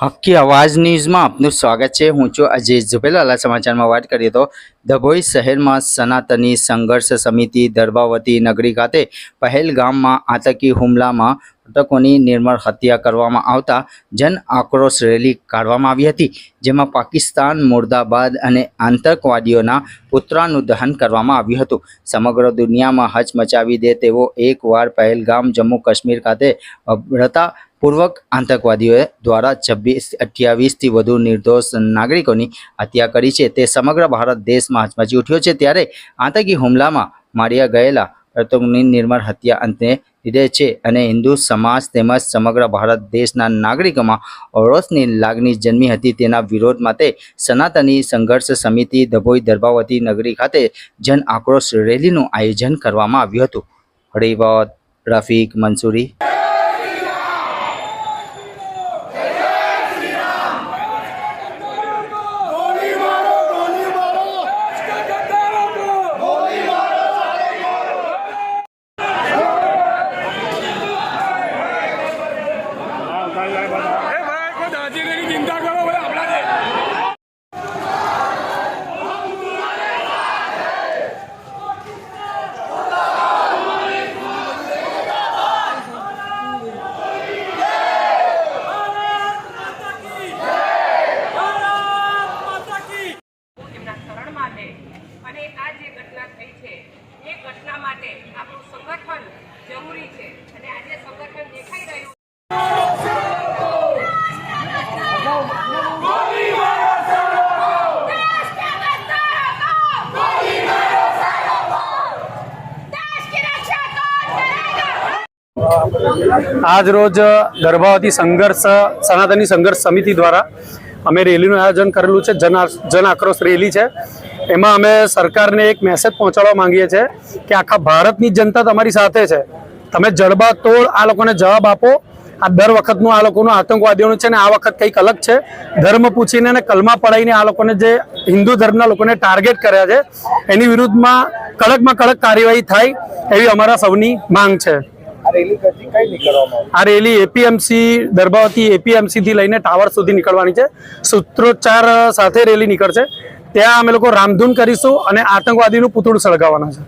હક્કી અવાજ ન્યૂઝમાં આપનું સ્વાગત છે। હું છું અજય ઝુબેલાલા। સમાચારમાં વાત કરીએ તો ડભોઈ શહેરમાં સનાતની સંઘર્ષ સમિતિ દર્ભાવતી નગરી ખાતે પહેલગામમાં આતંકી હુમલામાં મૃતકોની નિર્મળ હત્યા કરવામાં આવતા જન આક્રોશ રેલી કાઢવામાં આવી હતી, જેમાં પાકિસ્તાન મુર્દાબાદ અને આતંકવાદીઓના પુતળાનું દહન કરવામાં આવ્યું હતું। સમગ્ર દુનિયામાં હચમચાવી દે તેવો એકવાર પહેલગામ જમ્મુ કાશ્મીર ખાતે પૂર્વક આતંકવાદીઓ દ્વારા 28થી વધુ નિર્દોષ નાગરિકોની હત્યા કરી છે, તે સમગ્ર ભારત દેશમાં હચમચી ઉઠ્યો છે। ત્યારે આતંકી હુમલામાં માર્યા ગયેલા મૃતકોની નિર્મળ હત્યા અંતે લીધે છે અને હિન્દુ સમાજ તેમજ સમગ્ર ભારત દેશના નાગરિકોમાં રોષની લાગણી જન્મી હતી। તેના વિરોધ માટે સનાતની સંઘર્ષ સમિતિ ડભોઈ દર્ભાવતી નગરી ખાતે જન આક્રોશ રેલીનું આયોજન કરવામાં આવ્યું હતું। રિપોર્ટ રફીક મંસૂરી। અને આ જે ઘટના થઈ છે એ ઘટના માટે આપણું સંગઠન જરૂરી છે અને આજે સંગઠન દેખાઈ રહ્યું आज रोज गर्भावती संघर्ष सनातनी संघर्ष समिति द्वारा अमे रेलीનું આયોજન કરેલું છે। જન આક્રોશ રેલી છે। એમાં અમે સરકારને એક મેસેજ પહોંચાડવા માંગીએ છીએ કે આખા ભારતની જનતા તમારી સાથે છે। તમે જડબાતોડ આ લોકોને જવાબ આપો। આ દર વખતનું આ લોકોનું આતંકવાદીઓનું છે ને આ વખત કંઈક અલગ છે। ધર્મ પૂછીને અને કલમા પડાવીને આ લોકોને જે હિન્દુ ધર્મના લોકોને ટાર્ગેટ કર્યા છે એની વિરુદ્ધમાં કડકમાં કડક કાર્યવાહી થાય એવી અમારા સૌની માંગ છે। આ રેલી એપીએમસી દર્ભાવતી એપીએમસી થી લઈને ટાવર સુધી નીકળવાની છે। સૂત્રોચ્ચાર સાથે રેલી નીકળશે। ત્યાં અમે લોકો રામધૂન કરીશું અને આતંકવાદીનું પૂતળું સળગાવવાના છે।